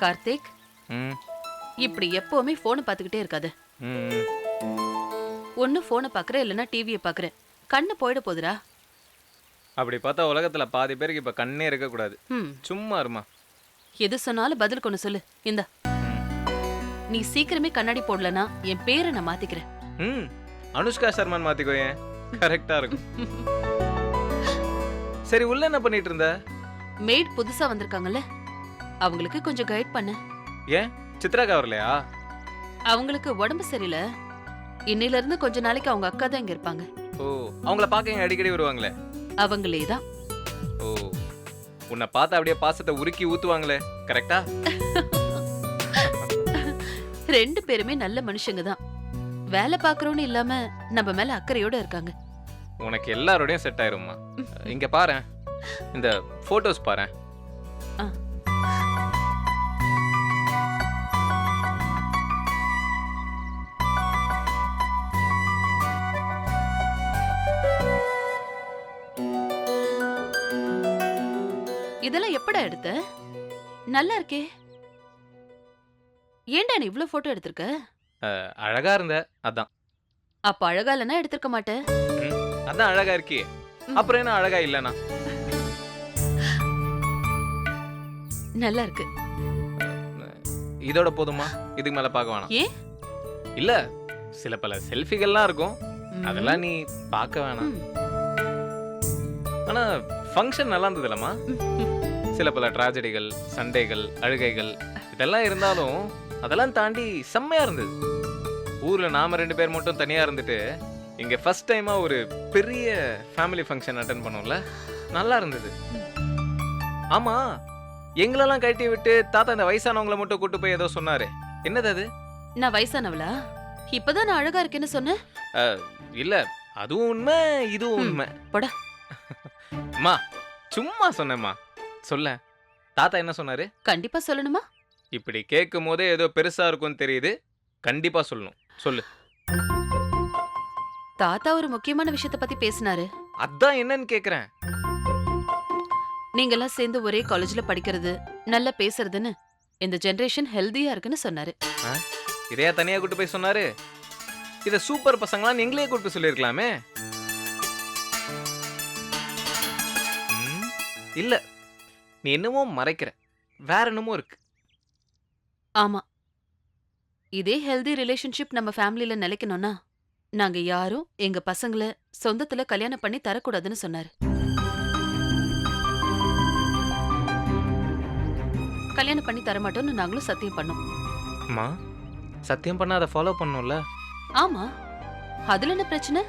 கார்த்திக், ம் இப்படி எப்பவுமே போனை பார்த்துக்கிட்டே இருக்காது. ம் ஒன்னு போனை பாக்குற, இல்லைன்னா டிவியை பாக்குற. கண்ணு போயிட போகுதுடா. அப்படி பார்த்தா உலகத்துல பாதி பேருக்கு இப்ப கண்ணே இருக்கக்கூடாது. ம் சும்மா இருமா. எது சொன்னாலும் பதில் கொண்டு சொல்லு. இந்த ம் நீ சீக்கிரமே கண்ணாடி போடலனா என் பேரை நான் மாத்திக்கிறேன். ம் அனுஷ்கா சர்மான் மாத்திக்கோ, ஏன் கரெக்டா இருக்கும். சரி, உள்ள என்ன பண்ணிட்டு இருந்த? மெய்ட் புதுசா வந்திருக்காங்கல்ல, அவங்களுக்கு கொஞ்சம் கைட் பண்ண. ஏன் சித்ராக்கா வரலையா? அவங்களுக்கு உடம்பு சரியில்லை. இன்னையில இருந்து கொஞ்ச நாளைக்கு அவங்க அக்கா தான் இங்க இருப்பாங்க. ஓ, அவங்கள பார்க்க இங்க அடிக்கடி வருவாங்களே. அவங்களே தான். ஓ, உன்னை பார்த்தா அப்படியே பாசத்தை உருக்கி ஊத்துவாங்களே, கரெக்டா? ரெண்டு பேருமே நல்ல மனுஷங்க தான். வேலை பாக்குறோன்னு இல்லாம நம்ம மேல அக்கறையோட இருக்காங்க. உனக்கு எல்லாரோடையும் செட் ஆயிரும்மா. இங்க பாரு, இந்த போட்டோஸ் பாரு. ஆ. இதெல்லாம் எப்படா எடுத்த? நல்லா இருக்கே. ஏன்டா நீ இவ்ளோ போட்டோ எடுத்திருக்க? அழகா இருந்த, அதான். அப்ப அழகா இல்லைன்னா எடுத்திருக்க மாட்டேன். அதான் அழகா இருக்கே, அப்புறம் என்ன அழகா இல்லனா? நல்லா இருக்கு. இதோட போதுமா? இதுக்கு மேல பார்க்க வேணாம். ஏன்? இல்ல, சில பல செல்ஃபிகள்லாம் இருக்கும், அதெல்லாம் நீ பார்க்க வேணாம். ஆனா ஃபங்க்ஷன் நல்லா இருந்ததுலமா. சில பல டிராஜடிகள், சண்டைகள், அழுகைகள் இதெல்லாம் இருந்தாலும் அதெல்லாம் தாண்டி செம்மையா இருந்தது. ஊர்ல நாம 2 பேர் மட்டும் தனியா இருந்துட்டு இங்க ஃபர்ஸ்ட் டைமா ஒரு பெரிய ஃபேமிலி ஃபங்க்ஷன் அட்டெண்ட் பண்ணோம்ல, நல்லா இருந்தது. ஆமா, எங்களெல்லாம் கட்டி விட்டு தாத்தா இந்த வயசானவங்களை மட்டும் கூட்டு போய் ஏதோ சொன்னாரு, என்னது அது? நான் வயசானவளா? இப்பதான் நான் அழகா இருக்கேன்னு சொன்னேன். இல்ல, அதுவும் உண்மை, இதுவும் உண்மை. போடா. அம்மா, சும்மா சொன்னேம்மா. சொல்ல, தாத்தா என்ன சொன்னாரு? கண்டிப்பா சொல்லணுமா? இப்படி கேட்கும் போதே ஏதோ பெருசா இருக்கும்னு தெரியுது, கண்டிப்பா சொல்லணும். சொல்லு. தாத்தா ஒரு முக்கியமான விஷயத்தை பத்தி பேசினாரு. அதான் என்னன்னு கேக்குறேன். நீங்க எல்லாம் சேர்ந்து ஒரே காலேஜ்ல படிக்கிறது, நல்லா பேசுறதுன்னு இந்த ஜெனரேஷன் ஹெல்தியா இருக்குன்னு சொன்னாரு. இதையா தனியா கூட்டு போய் சொன்னாரு? இத சூப்பர் பசங்களாம் எங்களே கூட்டு போய் சொல்லிருக்கலாமே. இல்ல, நீ என்னமோ மறைக்கிற, வேற என்னமோ இருக்கு. ஆமா, இதே ஹெல்தி ரிலேஷன்ஷிப் நம்ம ஃபேமிலில நிலைக்கணும்னா நாங்க யாரும் எங்க பசங்களை சொந்தத்துல கல்யாணம் பண்ணி தரக்கூடாதுன்னு சொன்னாரு. கல்யாணம் பண்ணி தரமாட்டோம்னு நாங்களும் சத்தியம் பண்ணோம். அம்மா, சத்தியம் பண்ணா அதை ஃபாலோ பண்ணணும்ல. ஆமா, அதுல என்ன பிரச்சனை?